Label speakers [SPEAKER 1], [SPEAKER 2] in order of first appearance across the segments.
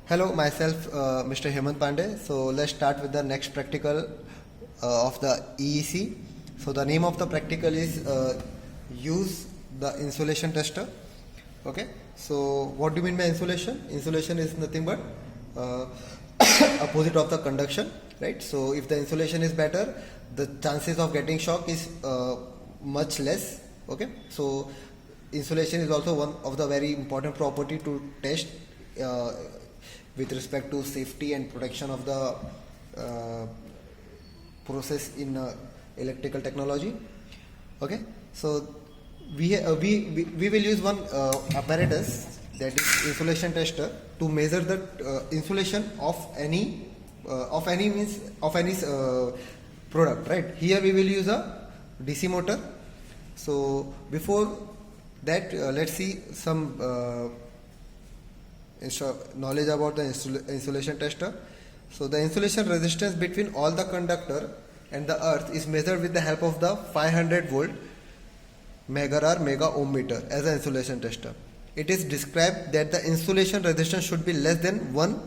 [SPEAKER 1] Hello, myself Mr. Hemant Pandey. So let's start with the next practical of the EEC. So the name of the practical is use the insulation tester. Okay. So what do you mean by insulation? Insulation is nothing but uh, opposite of the conduction, right? So if the insulation is better, the chances of getting shock is much less. Okay. So insulation is also one of the very important property to test uh, with respect to safety and protection of the process in electrical technology. Okay, so we will use one apparatus, that is insulation tester, to measure the insulation of any product, right? Here we will use a DC motor. So before that, let's see some knowledge about the insulation tester. So the insulation resistance between all the conductor and the earth is measured with the help of the 500 volt megarar mega ohm meter as an insulation tester. It is described that the insulation resistance should be less than 1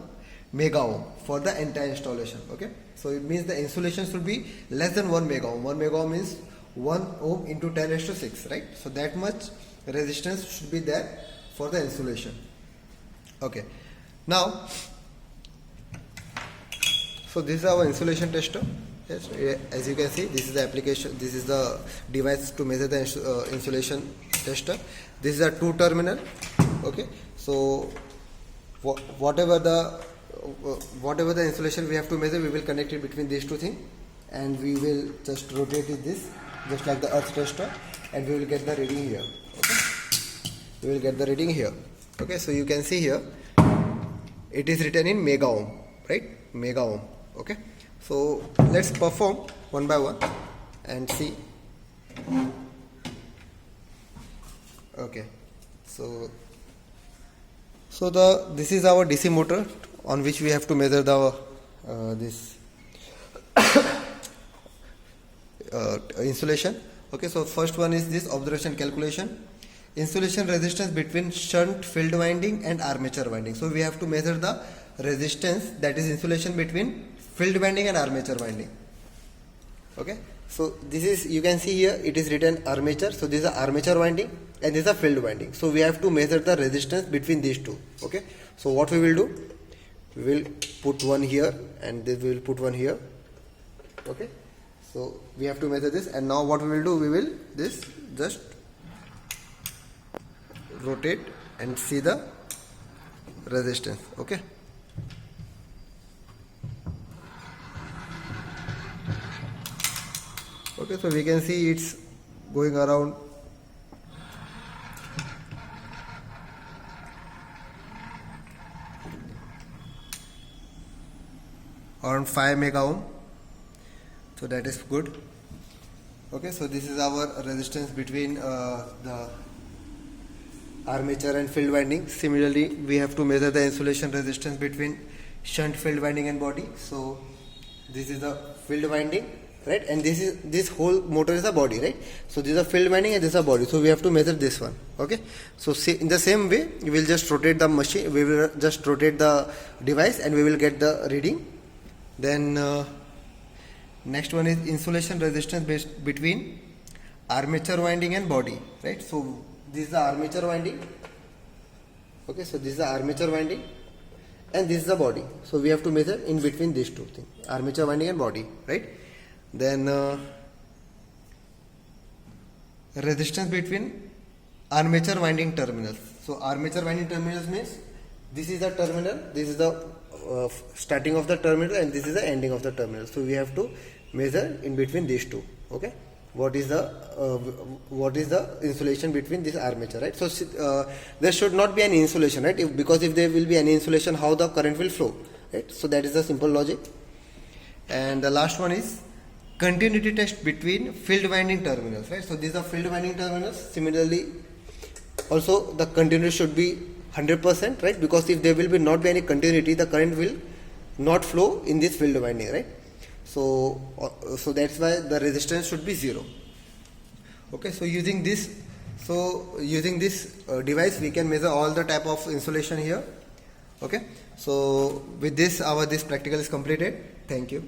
[SPEAKER 1] mega ohm for the entire installation. Okay, so it means the insulation should be less than 1 mega ohm. 1 mega ohm means 1 ohm into 10 raised to 6, right? So that much resistance should be there for the insulation. Okay, now, so this is our insulation tester. Yes, as you can see, this is the application, this is the device to measure the insulation tester. This is a 2 terminal. Okay, so whatever the insulation we have to measure, we will connect it between these two things, and we will just rotate it this, just like the earth tester, and we will get the reading here. Okay, we will get the reading here. Okay, so you can see here it is written in mega ohm, right? Mega ohm. Okay, so let's perform one by one and see. Okay, so this is our DC motor on which we have to measure the this insulation. Okay, so first one is this observation calculation. Insulation resistance between shunt field winding and armature winding. So we have to measure the resistance, that is insulation between field winding and armature winding. Okay, so this is, you can see here it is written armature. So this is a armature winding and this is a field winding. So we have to measure the resistance between these two. Okay, so what we will do, we will put one here and then we will put one here. Okay, so we have to measure this, and now what we will do, we will this just rotate and see the resistance. Okay, okay, so we can see it's going around around 5 mega ohm, so that is good. Okay, so this is our resistance between the armature and field winding. Similarly, we have to measure the insulation resistance between shunt field winding and body. So this is the field winding, right? And this whole motor is a body, right? So this is a field winding and this is a body. So we have to measure this one. Okay, so in the same way, we will just rotate the machine, we will just rotate the device and we will get the reading. Then next one is insulation resistance between armature winding and body, right? So this is the armature winding. Okay, so this is the armature winding and this is the body. So we have to measure in between these two things, armature winding and body, right? Then resistance between armature winding terminals. So armature winding terminals means this is the terminal, this is the starting of the terminal, and this is the ending of the terminal. So we have to measure in between these two. Okay, what is the insulation between this armature, right? So there should not be any insulation, right? Because if there will be any insulation, how the current will flow, right? So that is the simple logic. And the last one is continuity test between field winding terminals, right? So these are field winding terminals. Similarly, also the continuity should be 100%, right? Because if there will not be any continuity, the current will not flow in this field winding, right? So that's why the resistance should be 0. Okay, so using this device we can measure all the type of insulation here. Okay, so with this our this practical is completed. Thank you.